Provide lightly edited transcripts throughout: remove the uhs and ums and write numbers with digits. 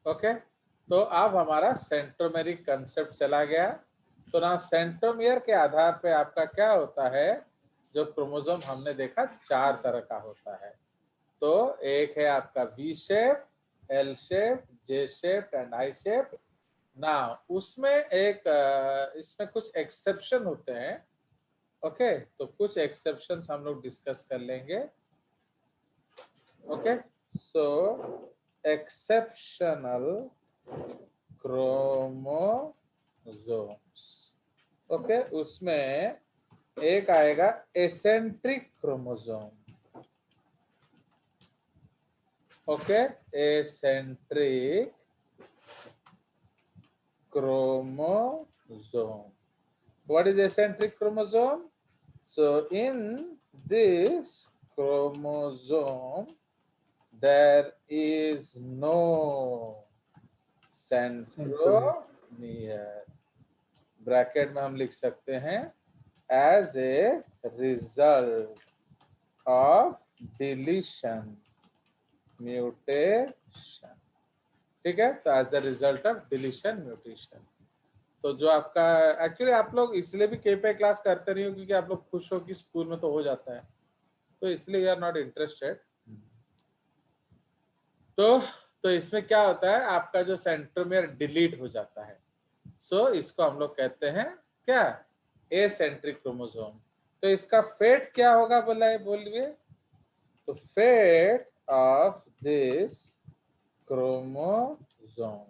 Okay, तो अब हमारा सेंट्रोमेरिक कंसेप्ट चला गया। तो ना सेंट्रोमियर के आधार पे आपका क्या होता है, जो क्रोमोसोम हमने देखा 4 तरह का होता है। तो एक है आपका V shape, L shape, J shape and I shape. ना उसमें एक इसमें कुछ एक्सेप्शन होते हैं। ओके, तो कुछ एक्सेप्शंस हम लोग डिस्कस कर लेंगे। ओके, सो एक्सेप्शनल क्रोमोसोम्स। ओके, उसमें एक आएगा eccentric chromosome. Okay, eccentric chromosome. What is eccentric chromosome? So in this chromosome there is no centromere. Bracket में हम लिख सकते हैं as a result of deletion, mutation. ठीक है, तो as the result of deletion, mutation. तो जो आपका एक्चुअली आप लोग इसलिए भी के पे क्लास करते नहीं हो क्योंकि आप लोग खुश हो कि स्कूल में तो हो जाता है, तो इसलिए यू आर नॉट इंटरेस्टेड। तो इसमें क्या होता है, आपका जो सेंट्रोमियर डिलीट हो जाता है। सो इसको हम लोग कहते हैं क्या, एसेंट्रिक क्रोमोसोम। तो इसका फेट क्या होगा बोला है, बोलिए। तो फेट ऑफ दिस क्रोमोसोम,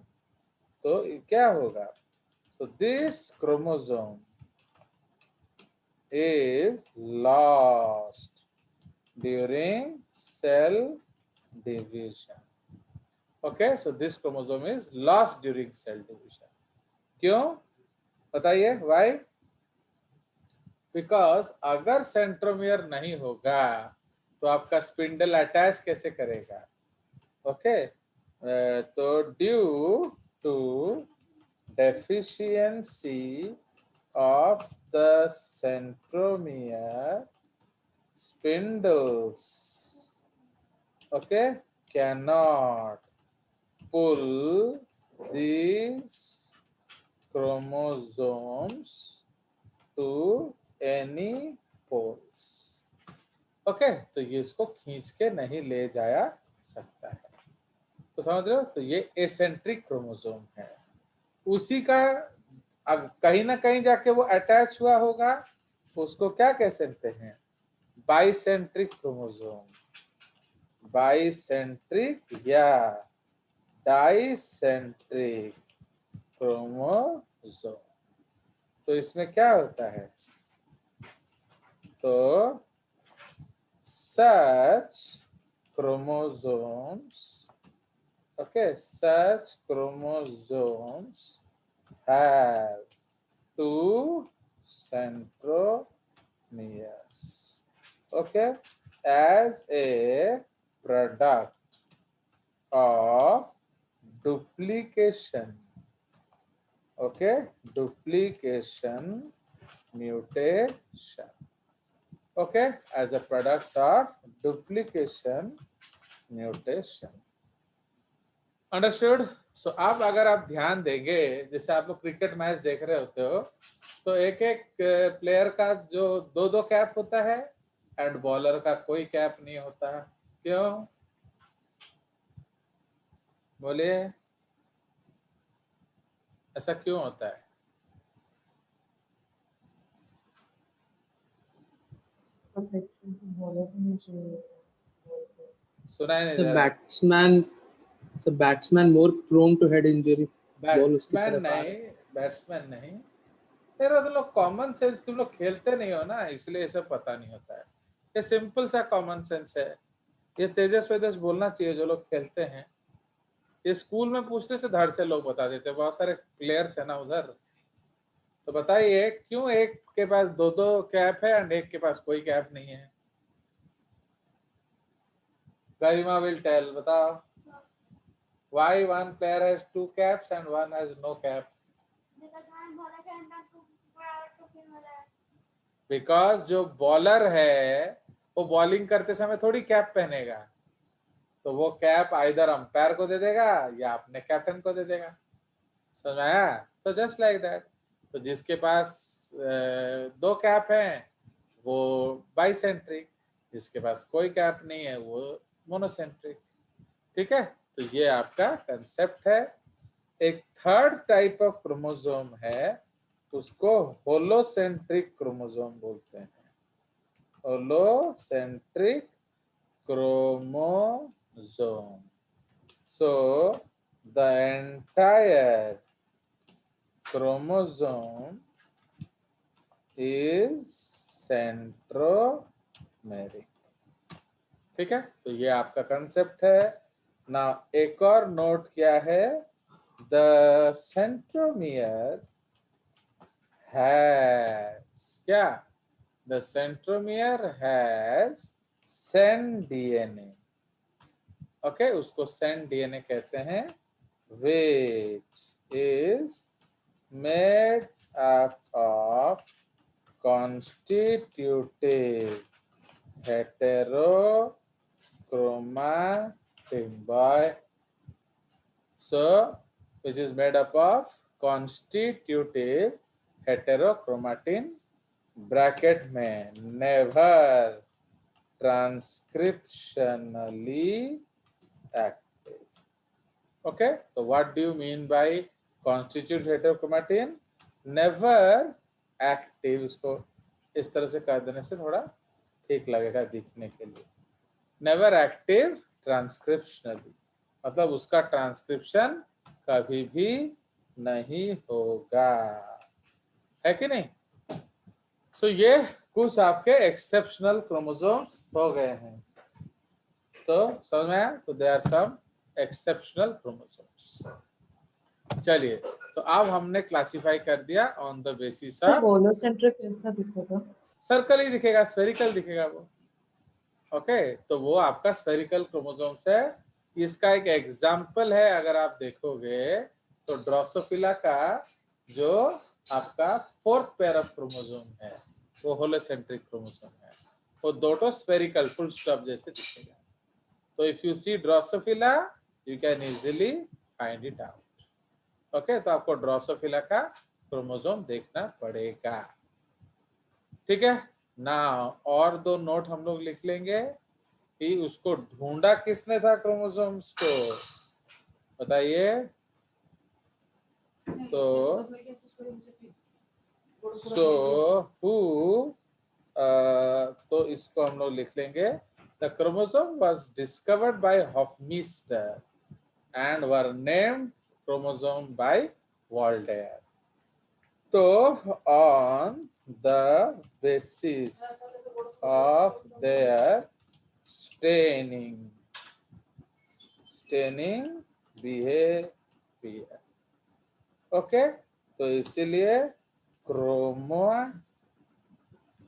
तो क्या होगा, so this chromosome is lost during cell division. Okay, so this chromosome is lost during cell division. क्यों बताइए, why? Because अगर सेंट्रोमियर नहीं होगा तो आपका स्पिंडल अटैच कैसे करेगा। ओके, तो due to deficiency of the centromere, spindles, okay, cannot pull these chromosomes to any poles. Okay, तो ये इसको खींच के नहीं ले जाया सकता है। तो समझ रहे हो, तो ये एसेंट्रिक क्रोमोसोम है। उसी का कहीं ना कहीं जाके वो अटैच हुआ होगा, उसको क्या कह सकते हैं, बाइसेंट्रिक क्रोमोसोम, बाइसेंट्रिक या डाइसेंट्रिक क्रोमोसोम। तो इसमें क्या होता है, तो such chromosomes, okay, such chromosomes have two centromeres, okay, as a product of duplication, okay, duplication, mutation, okay, as a product of duplication, mutation. Understood. So अब अगर आप ध्यान देंगे, जैसे आप लोग क्रिकेट मैच देख रहे होते हो, तो एक एक प्लेयर का जो दो दो कैप होता है एंड बॉलर का कोई कैप नहीं होता है। क्यों बोलिए, ऐसा क्यों होता है? सुना ही नहीं The दे रहा। batsman, the batsman more prone to head injury. Ball उसकी बैट्समैन तरफ आ रहा नहीं, है। बैट्समैन नहीं, तेरा तुम लोग कॉमन सेंस, तुम लोग खेलते नहीं हो ना, इसलिए सब पता नहीं होता है। ये सिंपल सा कॉमन सेंस है, ये तेजस वेजस बोलना चाहिए जो लोग खेलते हैं। ये स्कूल में पूछने से धड़ से लोग बता देते हैं, बहुत सारे प्लेयर्स है ना उधर। तो बताइए क्यों एक के पास दो दो कैप है एंड एक के पास कोई कैप नहीं है? गरिमा विल टेल, बताओ, why one player has two caps and one has no cap? Because जो बॉलर है वो बॉलिंग करते समय थोड़ी कैप पहनेगा, तो वो कैप आइदर अंपायर को दे देगा या अपने कैप्टन को दे देगा। समझ में आया? तो जस्ट लाइक दैट, तो जिसके पास दो कैप हैं वो बाइसेंट्रिक, जिसके पास कोई कैप नहीं है वो मोनोसेंट्रिक। ठीक है, तो ये आपका कंसेप्ट है। एक थर्ड टाइप ऑफ क्रोमोसोम है, उसको होलोसेंट्रिक क्रोमोसोम बोलते हैं। होलोसेंट्रिक chromosome. So the entire chromosome is centromeric। ठीक है, तो ये आपका कंसेप्ट है ना। एक और नोट क्या है, द सेंट्रोमियर हैज क्या, the centromere has send DNA. Okay, उसको सेंड डीएनए कहते हैं, which is made up of constitutive heterochromatin boy, so which is made up of constitutive heterochromatin bracket में never transcriptionally active। Okay, so what do you mean by constitutive heterochromatin? Never active। इसको इस तरह से कर देने से थोड़ा ठीक लगेगा दिखने के लिए। नेवर एक्टिव ट्रांसक्रिप्शनली, मतलब उसका ट्रांसक्रिप्शन कभी भी नहीं होगा, है कि नहीं? सो ये कुछ आपके एक्सेप्शनल क्रोमोसोम्स हो गए हैं। तो समझ में आया? तो they are some exceptional chromosomes. चलिए, तो अब हमने क्लासिफाई कर दिया on the basis of holocentric कैसा दिखेगा? सर्कल ही दिखेगा, स्फेरिकल दिखेगा वो। ओके, तो वो आपका स्फेरिकल क्रोमोसोम्स है। इसका एक एग्जांपल है, अगर आप देखोगे तो ड्रोसोफिला का जो आपका फोर्थ पेयर ऑफ क्रोमोसोम है वो होलोसेंट्रिक क्रोमोसोम है। वो दोनों स्फेरिकल फुल स्टॉप जैसे दिखेगा। तो if you see drosophila you can easily find it out. Okay, तो आपको ड्रोसोफिला का क्रोमोसोम देखना पड़ेगा। ठीक है ना। और दो नोट हम लोग लिख लेंगे कि उसको ढूंढा किसने था क्रोमोसोम्स को, बताइए। तो हु, तो इसको हम लोग लिख लेंगे, the chromosome was discovered by Hofmeister and were named chromosome by Waldeyer. तो on the basis of their staining behavior। Okay, तो इसीलिए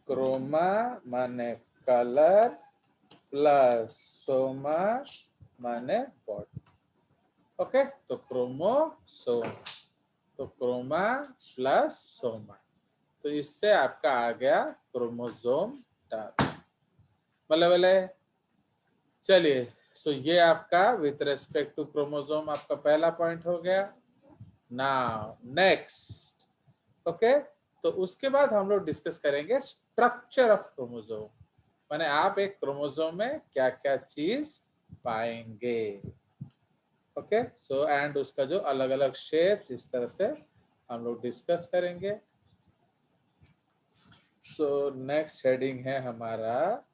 क्रोमा माने कलर प्लस सोमा माने बॉडी। ओके, तो क्रोमोसोम, तो क्रोमा प्लस सोमा, तो इससे आपका आ गया क्रोमोसोम टर्म। बल्ले। चलिए, सो ये आपका विथ रेस्पेक्ट टू क्रोमोसोम आपका पहला पॉइंट हो गया। नाउ नेक्स्ट, ओके, तो उसके बाद हम लोग डिस्कस करेंगे स्ट्रक्चर ऑफ क्रोमोसोम, माने आप एक क्रोमोसोम में क्या क्या चीज पाएंगे। ओके, सो एंड उसका जो अलग अलग शेप्स, इस तरह से हम लोग डिस्कस करेंगे। सो नेक्स्ट हेडिंग है हमारा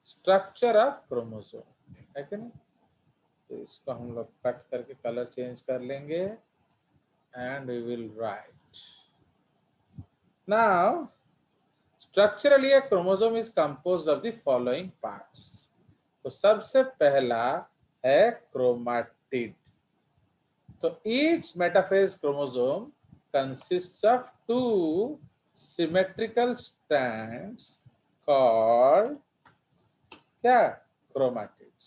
स्ट्रक्चर ऑफ क्रोमोसोम, है कि नहीं? तो इसको हम लोग कट करके कलर चेंज कर लेंगे and we will write. Now structurally a chromosome is composed of the following parts। तो सबसे पहला है क्रोमाटिड। तो each metaphase chromosome consists of two symmetrical strands called क्या, chromatids।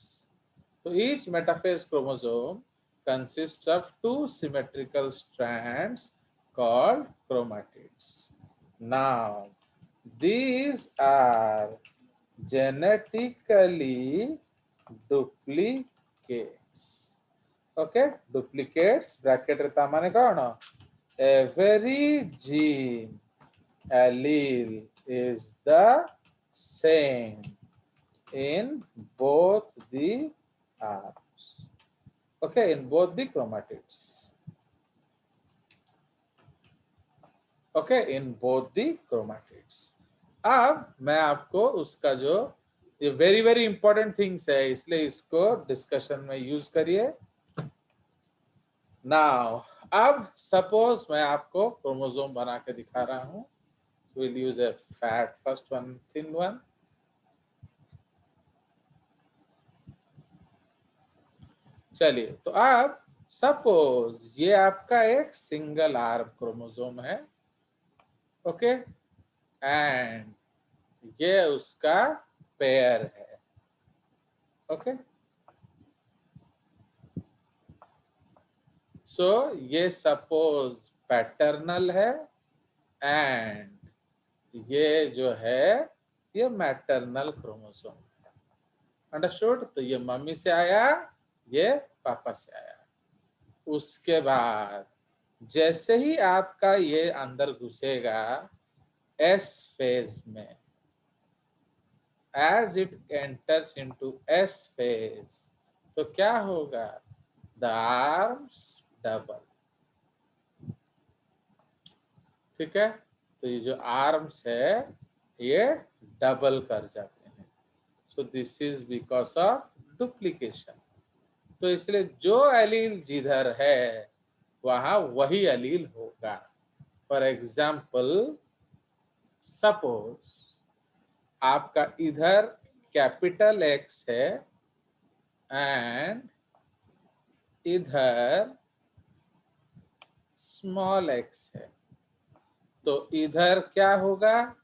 So each metaphase chromosome consists of two symmetrical strands called chromatids। Now these are genetically duplicates. Okay, duplicates bracket रे ता माने कौन? Every gene allele is the same in both the arms. Okay, in both the chromatids. Okay, in both the chromatids. अब मैं आपको उसका जो ये वेरी वेरी इंपॉर्टेंट थिंग्स है, इसलिए इसको डिस्कशन में यूज करिए. नाउ अब सपोज मैं आपको क्रोमोसोम बना के दिखा रहा हूं. Will use A fat first one, thin one. चलिए, तो अब सपोज ये आपका एक सिंगल आर्म क्रोमोसोम है. ओके, एंड ये उसका पेयर है. ओके, सो ये सपोज पैटर्नल है एंड ये जो है ये मैटरनल क्रोमोसोम है. अंडरस्टूड? तो ये मम्मी से आया, ये पापा से आया. उसके बाद जैसे ही आपका ये अंदर घुसेगा एस फेज में, as it enters into S phase, तो क्या होगा? The arms double. ठीक है, तो ये जो आर्म्स है ये डबल कर जाते हैं. So this is because of duplication. तो इसलिए जो एलील जिधर है वहां वही एलील होगा. फॉर एग्जाम्पल, सपोज आपका इधर कैपिटल एक्स है एंड इधर स्मॉल एक्स है. तो इधर क्या होगा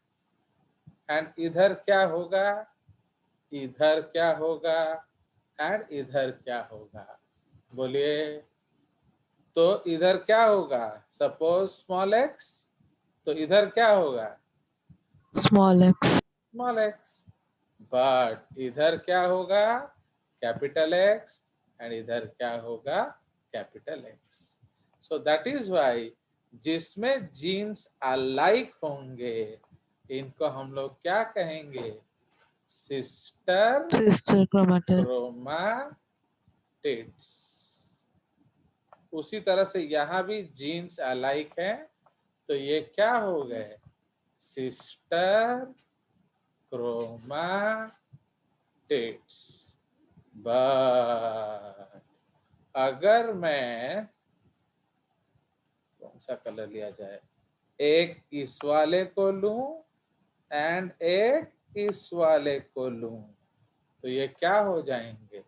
एंड इधर क्या होगा? इधर क्या होगा एंड इधर क्या होगा? बोलिए. तो इधर क्या होगा? सपोज स्मॉल एक्स, तो इधर क्या होगा? Small x. Small x. But इधर क्या होगा? कैपिटल एक्स एंड इधर क्या होगा? Capital x. So that is why जिसमें जीन्स अलाइक होंगे इनको हम लोग क्या कहेंगे? Sister Sister chromatid. क्रोमाटिड्स. उसी तरह से यहाँ भी जीन्स अलाइक है, तो ये क्या हो गए? Sister chromatids. बट अगर मैं कौन सा कलर लिया जाए? एक इस वाले को लूं एंड एक इस वाले को लूं, तो ये क्या हो जाएंगे?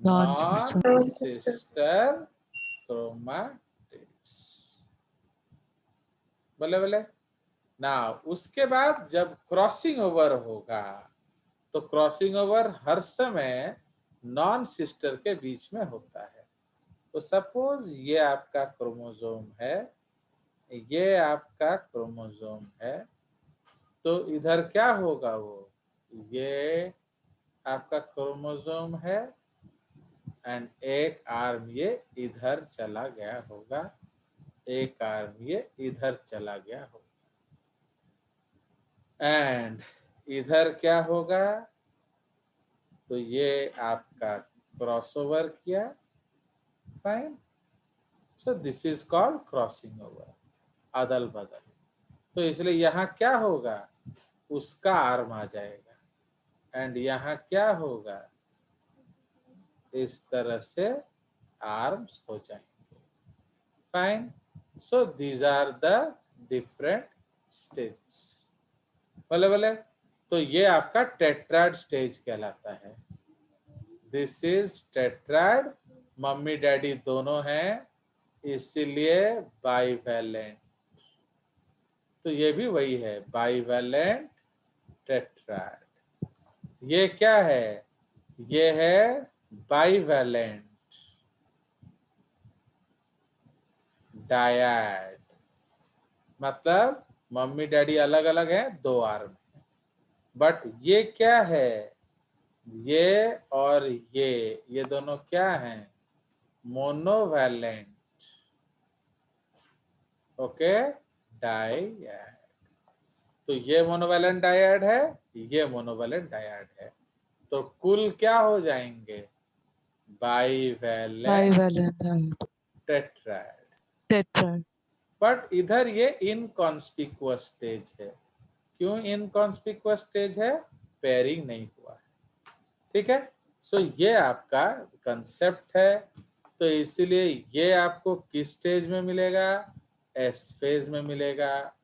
Non-sister. Non sister chromatids. बोले बोले ना. उसके बाद जब क्रॉसिंग ओवर होगा तो क्रॉसिंग ओवर हर समय नॉन सिस्टर के बीच में होता है. तो सपोज ये आपका क्रोमोसोम है, ये आपका क्रोमोसोम है, तो इधर क्या होगा? वो ये आपका क्रोमोसोम है एंड एक आर्म ये इधर चला गया होगा, एक आर्म ये इधर चला गया होगा. एंड इधर क्या होगा? तो ये आपका क्रॉसओवर किया. Fine. So this is called crossing over, अदल बदल. तो इसलिए यहाँ क्या होगा? उसका आर्म आ जाएगा एंड यहाँ क्या होगा? इस तरह से आर्म्स हो जाएंगे. Fine. So these are the different stages. बोले बोले. तो ये आपका टेट्राड स्टेज कहलाता है. This is tetrad. Mummy daddy दोनों हैं, इसीलिए बाइवैलेंट. तो ये भी वही है, बाइवैलेंट टेट्राड. ये क्या है? ये है बाइवैलेंट डायड. मतलब मम्मी डैडी अलग अलग हैं, दो आर्म. बट ये क्या है, ये और ये दोनों क्या हैं, मोनोवैलेंट, ओके, डाइएड। तो ये मोनोवैलेंट डाइएड है, ये मोनोवैलेंट डाइएड है, तो कुल क्या हो जाएंगे, बाईवैलेंट bivalent टेट्राएड। tetrad. बट इधर ये इनकॉन्स्पिकुअस स्टेज है। क्यों इनकॉन्स्पिकुअस स्टेज है, पेयरिंग नहीं हुआ है, ठीक है। सो ये आपका कंसेप्ट है। तो इसीलिए ये आपको किस स्टेज में मिलेगा, एस फेज में मिलेगा।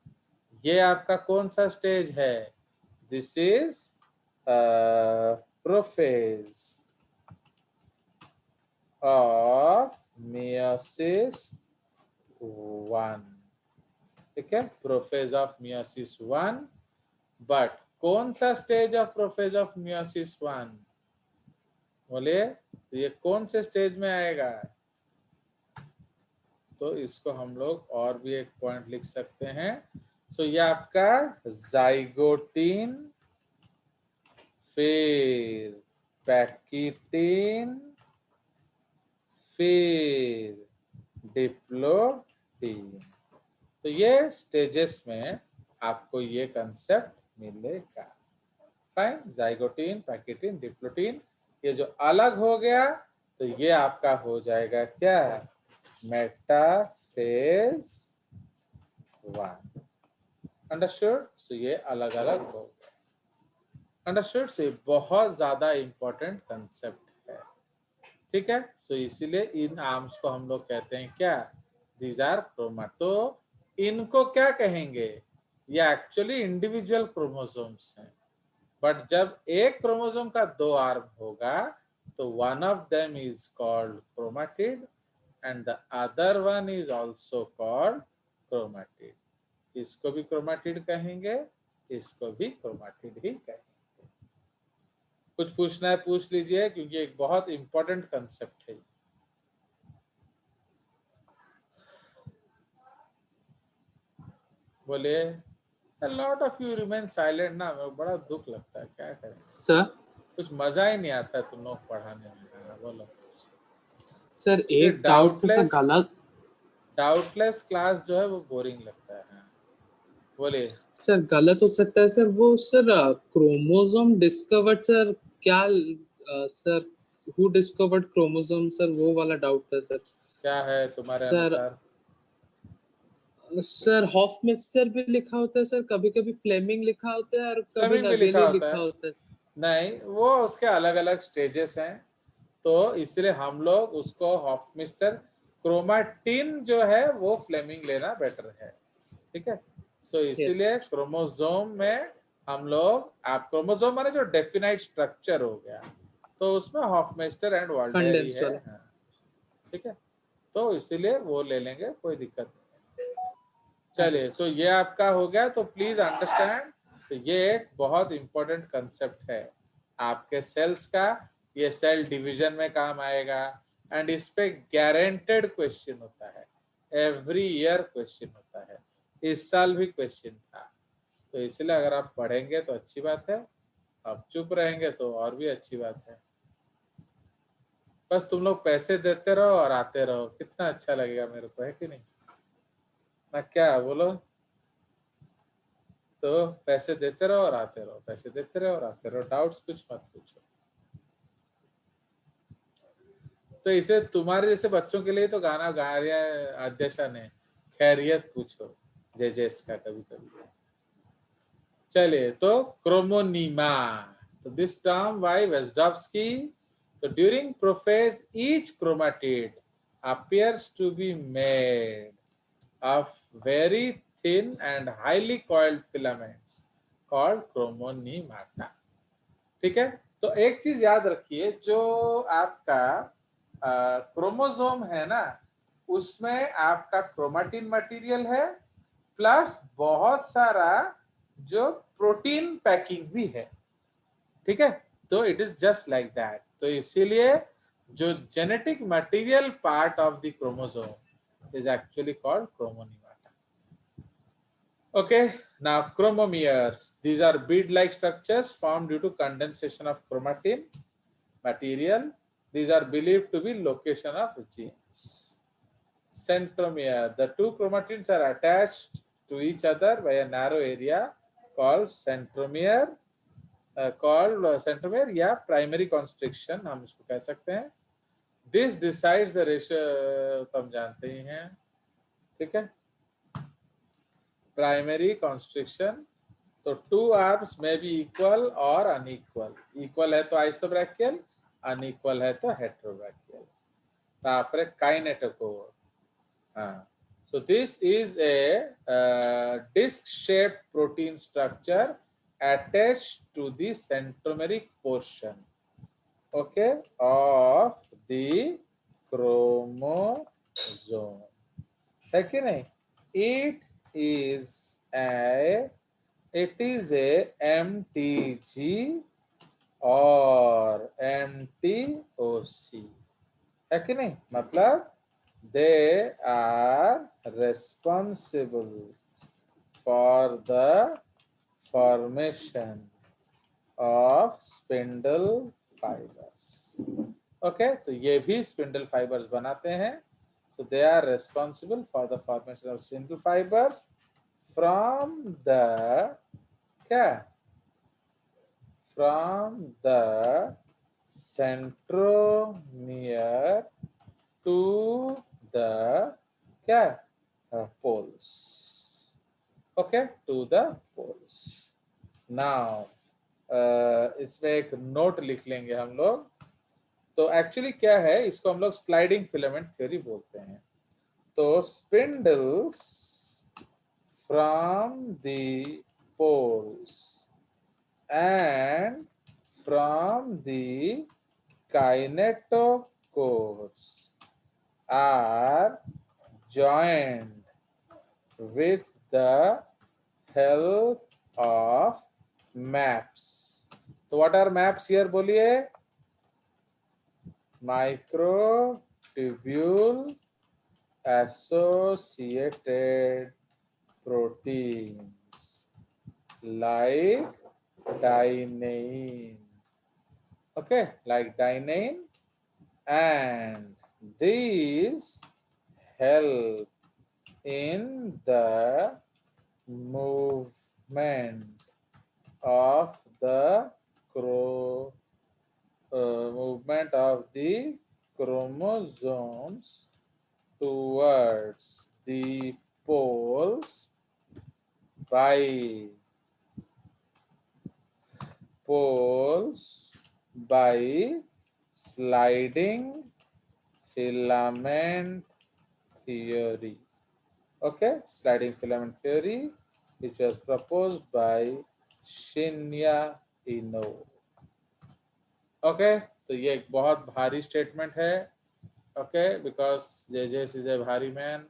ये आपका कौन सा स्टेज है, this is prophase of meiosis 1, ठीक है, प्रोफेज ऑफ मियोसिस 1। बट कौन सा stage of prophase of meiosis 1, बोलिए, तो ये कौन से स्टेज में आएगा। तो इसको हम लोग और भी एक पॉइंट लिख सकते हैं। सो ये आपका जाइगोटीन, फिर पैकिटीन, फिर डिप्लोटीन। तो ये स्टेजेस में आपको ये कंसेप्ट मिलेगा। फाइन, जाइगोटीन, पैकिटीन, डिप्लोटीन, ये जो अलग हो गया तो ये आपका हो जाएगा क्या, मेटाफेज 1। अंडरस्टूड। सो ये अलग अलग हो गया। अंडरस्टूड। सो ये बहुत ज्यादा इंपॉर्टेंट कंसेप्ट है, ठीक है। सो इसीलिए इन आर्म्स को हम लोग कहते हैं क्या, दीज आर क्रोमा। तो इनको क्या कहेंगे, ये एक्चुअली इंडिविजुअल क्रोमोसोम्स हैं। बट जब एक क्रोमोसोम का 2 आर्म होगा तो one of them is called chromatid and the other one is also called chromatid. इसको भी क्रोमाटिड कहेंगे, इसको भी क्रोमाटिड ही कहेंगे। कुछ पूछना है पूछ लीजिए, क्योंकि एक बहुत इंपॉर्टेंट कंसेप्ट है। बोले, a lot of you remain silent ना, मेरे को बड़ा दुख लगता है, क्या करें सर। कुछ मजा ही नहीं आता है तुम लोग पढ़ाने में। बोलो सर एक डाउट तो सर गलत, डाउटलेस क्लास जो है वो बोरिंग लगता है। बोलिए सर गलत हो सकता है सर। वो सर क्रोमोसोम डिस्कवर्ड सर, क्या sir who discovered chromosome sir, वो वाला डाउट था सर। क्या है तुम्हारे सर अनुसार। सर हॉफमिस्टर भी लिखा होता है सर, कभी कभी फ्लेमिंग लिखा होता है और कभी फ्लेमिंग भी नवेली लिखा लिखा है। होता है। नहीं, वो उसके अलग अलग स्टेजेस हैं, तो इसलिए हम लोग उसको हॉफमिस्टर, क्रोमाटिन जो है वो फ्लेमिंग लेना बेटर है, ठीक है। सो इसीलिए क्रोमोसोम में हम लोग, आप क्रोमोसोम माने जो डेफिनाइट स्ट्रक्चर हो गया, तो उसमें हॉफमेस्टर एंड वाल्डेरी Condensed है, वाला। हाँ, ठीक है। तो इसीलिए वो ले लेंगे, कोई दिक्कत नहीं। चलिए, तो ये आपका हो गया। तो प्लीज अंडरस्टैंड, तो ये एक बहुत इंपॉर्टेंट कंसेप्ट है आपके सेल्स का। ये सेल डिवीजन में काम आएगा एंड इस पे गारंटेड क्वेश्चन होता है, एवरी ईयर क्वेश्चन होता है। इस साल भी क्वेश्चन था, तो इसलिए अगर आप पढ़ेंगे तो अच्छी बात है, आप चुप रहेंगे तो और भी अच्छी बात है। बस तुम लोग पैसे देते रहो और आते रहो, कितना अच्छा लगेगा मेरे को, है कि नहीं ना, क्या बोलो। तो पैसे देते रहो और आते रहो, पैसे देते रहो और आते रहो, डाउट्स कुछ मत पूछो। तो इसलिए तुम्हारे जैसे बच्चों के लिए तो गाना गा रहा है आद्यशा ने, खैरियत पूछो जय जयस का कभी कभी। चलिए, तो क्रोमोनीमा, तो दिस टर्म बाय वेस्डॉव्स्की। तो during prophase each chromatid appears to be made of very thin and highly coiled filaments called chromonimata, ठीक है। तो एक चीज याद रखिए, जो आपका क्रोमोसोम है ना, उसमें आपका क्रोमाटिन मटेरियल है प्लस बहुत सारा जो प्रोटीन पैकिंग भी है, ठीक है। तो it is just like that. तो इसीलिए जो genetic material part of the chromosome is actually called chromonemata. Okay, now chromomeres. These are bead-like structures formed due to condensation of chromatin material. These are believed to be location of genes. Centromere. The two chromatins are attached to each other by a narrow area called centromere. Centromere या primary constriction हम इसको कह सकते हैं. This decides the ratio, तो हम जानते ही हैं, ठीक है. Primary constriction, तो two arms may be equal or unequal. Equal है तो isobrachial, unequal है तो heterobrachial. तापरे kinetochore. So this is a disc-shaped protein structure attached to the centromeric portion, okay, of the chromosome. है कि नहीं? It is a MTG or MTOC. है कि नहीं? मतलब they are responsible for the formation of spindle fibers. Okay, तो ये भी spindle fibers बनाते हैं. So they are responsible for the formation of spindle fibers from the centromere to the poles. Okay, to the poles. Now इसमें एक note लिख लेंगे हम लोग. तो एक्चुअली क्या है, इसको हम लोग स्लाइडिंग फिलामेंट थ्योरी बोलते हैं. तो spindles from the poles and from the kinetochores are joined with the help of maps. So what are maps here? बोलिए. Microtubule associated proteins like dynein. Okay, like dynein, and these help in the movement of the chromosomes towards the poles by sliding filament theory. Okay, sliding filament theory, which was proposed by Shinya Ino. Okay, तो ये एक बहुत भारी statement है. Okay, because JJS is a भारी man,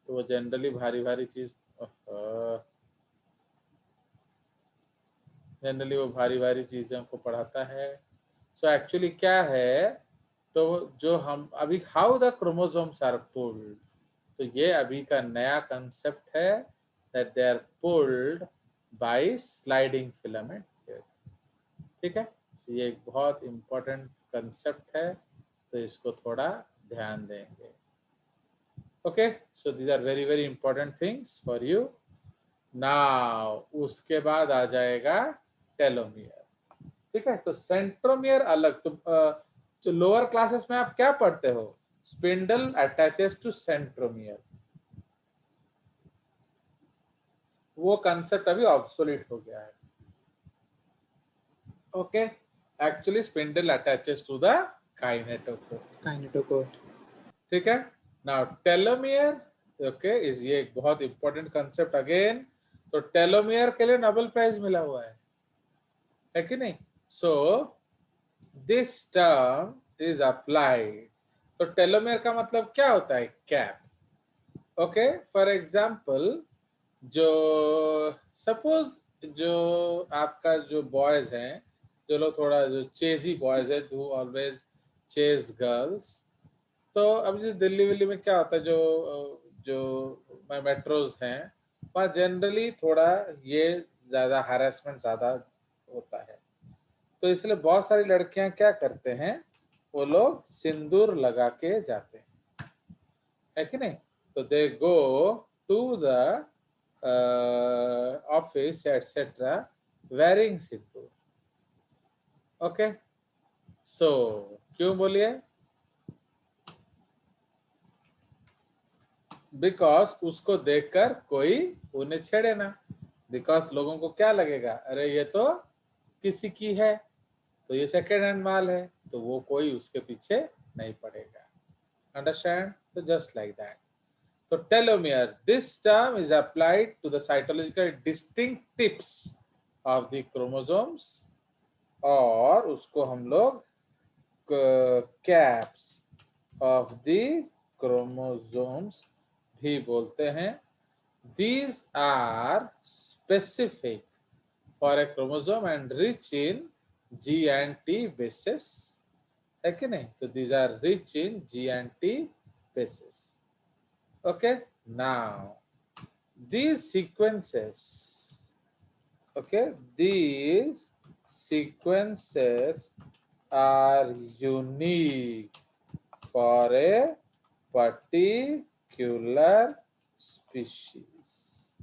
तो वो generally भारी चीज जनरली वो भारी चीजें को पढ़ाता है. सो एक्चुअली क्या है, तो जो हम अभी how the chromosomes are pulled, तो ये अभी का नया कंसेप्ट है, that they are pulled by sliding filament theory. ठीक है, ये एक बहुत इंपॉर्टेंट कंसेप्ट है, तो इसको थोड़ा ध्यान देंगे. Okay, so these are very very important things for you. Now उसके बाद आ जाएगा टेलोमियर. ठीक है, तो सेंट्रोमियर अलग. तो जो लोअर क्लासेस में आप क्या पढ़ते हो, स्पिंडल अटैचेस टू सेंट्रोमियर, वो कंसेप्ट अभी ऑब्सोलीट हो गया है. Okay, actually spindle attaches to the kinetochore. ठीक है. नाउ टेलोमियर, ओके, इज ये एक बहुत इंपॉर्टेंट कंसेप्ट अगेन. तो टेलोमियर के लिए नोबेल प्राइज मिला हुआ है कि नहीं. So this term is applied. तो टेलोमियर का मतलब क्या होता है, कैप. ओके, फॉर एग्जांपल, जो सपोज जो आपका जो बॉयज हैं, जो लोग थोड़ा जो चेजी बॉयज है, हु ऑलवेज चेज गर्ल्स. तो अब जैसे दिल्ली विल्ली में क्या होता है, जो मेट्रोज हैं, पर जनरली थोड़ा ये ज्यादा हैरेसमेंट ज्यादा होता है, तो इसलिए बहुत सारी लड़कियां क्या करते हैं, वो लोग सिंदूर लगा के जाते हैं, है कि नहीं? तो they go to the office etcetera wearing sindoor. Okay, so क्यों बोलिए? बिकॉज उसको देखकर कोई उन्हें छेड़े ना। बिकॉज लोगों को क्या लगेगा, अरे ये तो किसी की है, तो ये सेकेंड हैंड माल है, तो वो कोई उसके पीछे नहीं पड़ेगा। अंडरस्टैंड? तो जस्ट लाइक दैट। तो telomere, this term is applied to the cytological distinctives of the chromosomes, और उसको हम लोग कैप्स ऑफ द क्रोमोसोम्स भी बोलते हैं। These are specific for a chromosome and rich in G and T bases, है कि नहीं? तो these are rich in G and T bases. Okay, now these sequences, okay, these sequences are unique for a particular species.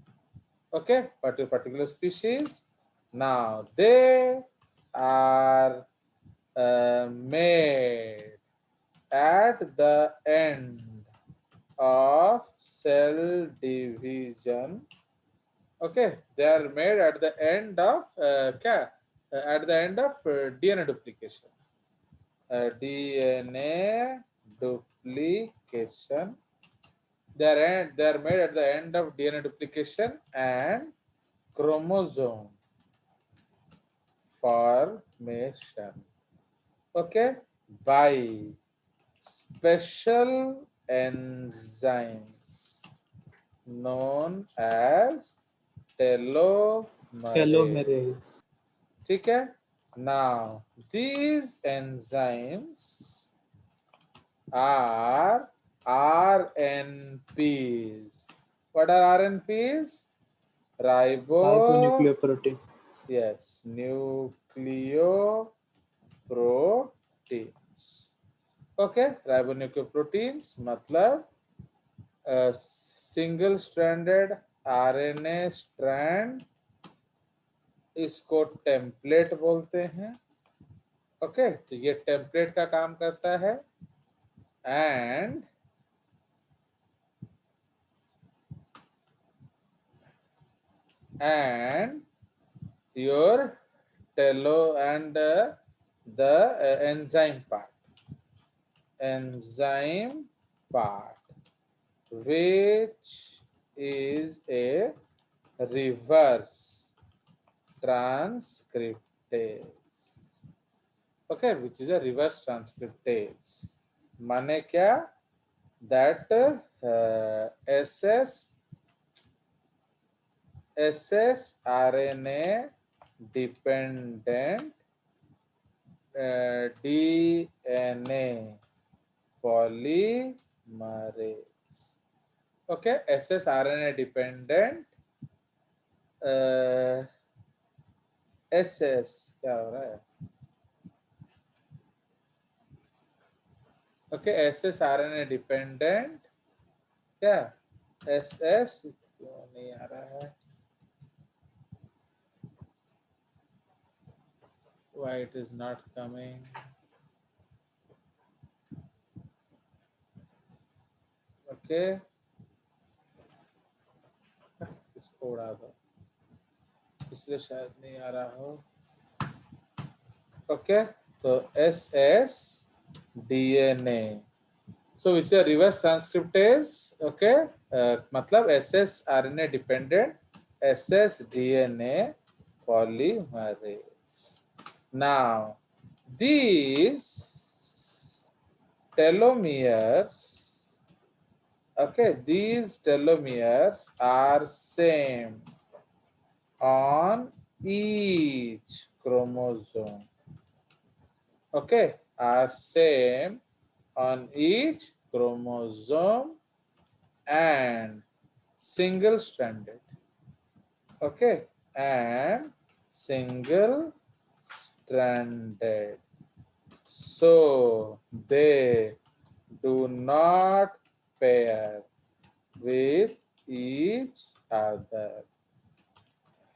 Okay, particular species. Now they are made at the end of cell division. Okay, they are made at the end of at the end of DNA duplication. DNA duplication. They are made at the end of DNA duplication and chromosome formation. Okay, by special enzymes known as telomerase. Telomerase. ठीक है? Now these enzymes are RNPs. What are RNPs? Ribonucleoprotein. Yes, nucleoproteins. Okay, ribonucleoproteins मतलब single stranded RNA strand, इसको template बोलते हैं। Okay, तो ये template का काम करता है। And your telo and the enzyme part, which is a reverse transcriptase. Okay, which is a reverse transcriptase. माने क्या? That ssRNA dependent DNA polymerase. Okay, ssRNA dependent SS क्या हो रहा है? ओके, ssRNA डिपेंडेंट क्या SS क्यों नहीं आ रहा है? Why it is not coming? Okay, इसको उड़ा दो, इसलिए शायद नहीं आ रहा हो। ओके, तो SS DNA, so which is a reverse transcriptase. Okay, मतलब ssRNA dependent ssDNA polymerase. Now these telomeres, okay, these telomeres are same on each chromosome. Okay, are same on each chromosome and single stranded. okay, and single stranded, so they do not pair with each other.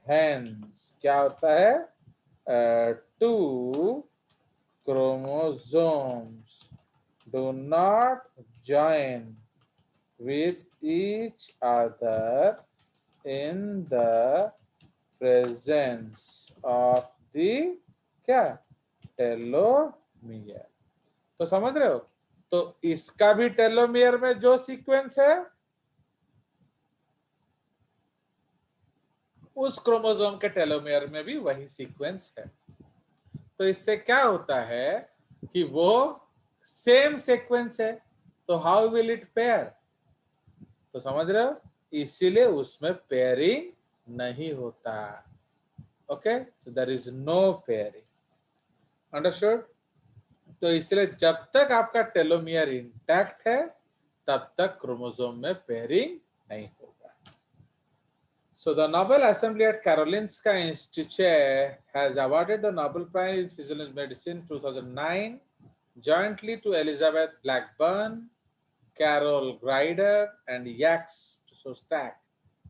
Hence क्या होता है, two chromosomes do not join with each other in the presence of the क्या, telomere. तो समझ रहे हो, तो इसका भी टेलोमियर में जो सीक्वेंस है उस क्रोमोसोम के टेलोमियर में भी वही सीक्वेंस है। तो इससे क्या होता है कि वो सेम सीक्वेंस है, तो हाउ विल इट पेयर, तो समझ रहे हो, इसीलिए उसमें पेयरिंग नहीं होता। Okay, so there is no pairing, understood. तो इसलिए जब तक आपका टेलोमियर इंटैक्ट है तब तक क्रोमोसोम में पेयरिंग नहीं होगा। So the Nobel Assembly at Karolinska Institute has awarded the Nobel Prize in Physical Medicine 2009 jointly to Elizabeth Blackburn, Carol Greider, and Jacques Sostak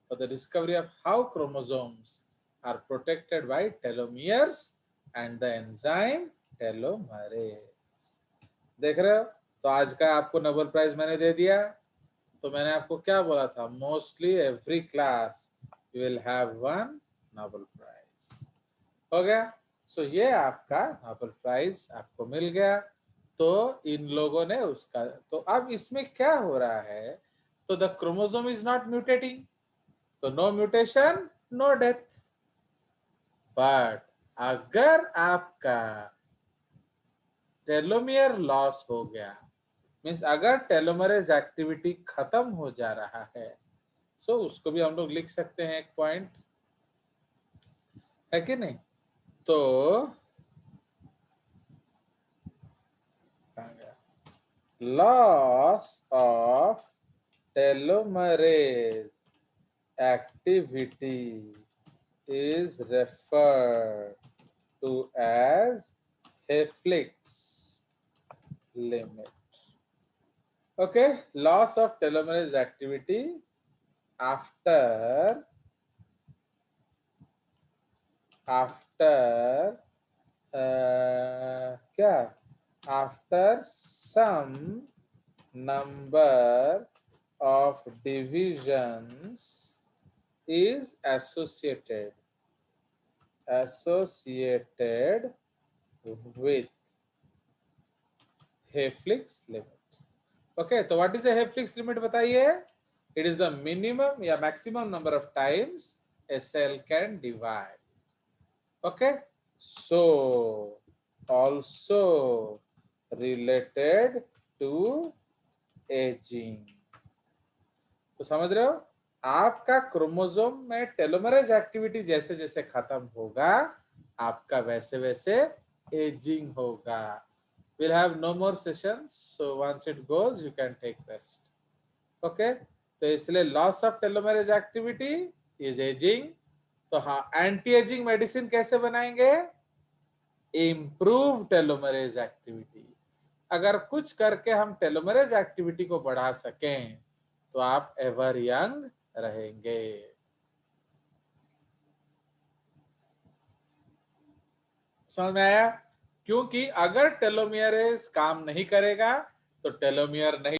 for the discovery of how chromosomes are protected by telomeres and the enzyme telomerase. देख रहे हो, तो आज का आपको Nobel prize मैंने दे दिया। तो मैंने आपको क्या बोला था, mostly every class you will have one Nobel prize. हो गया, सो ये आपका नोबेल प्राइज आपको मिल गया। तो इन लोगों ने उसका, तो अब इसमें क्या हो रहा है, तो the chromosome is not mutating, तो no mutation no death. But अगर आपका टेलोमियर लॉस हो गया, मीन्स अगर टेलोमरेज एक्टिविटी खत्म हो जा रहा है, सो उसको भी हम लोग लिख सकते हैं एक पॉइंट, है कि नहीं। तो loss of telomerase activity is referred to as Hayflick's limit. Okay, loss of telomerase activity after क्या, after some number of divisions is associated with Hayflick's limit. Okay, तो what is a Hayflick's limit बताइए? It is the minimum या maximum number of times a cell can divide. Okay, so also related to aging. तो समझ रहे हो, आपका chromosome में telomerase activity जैसे जैसे खत्म होगा, आपका वैसे वैसे एजिंग होगा। we'll have no more sessions, so once it goes you can take rest. okay, तो इसलिए loss of telomerase activity is ageing. तो हाँ, एंटी एजिंग मेडिसिन कैसे बनाएंगे, इम्प्रूव टेलोमरेज एक्टिविटी। अगर कुछ करके हम टेलोमरेज एक्टिविटी को बढ़ा सकें तो आप एवर यंग रहेंगे। समझ में आया? क्योंकि अगर टेलोमियरेज काम नहीं करेगा तो टेलोमियर नहीं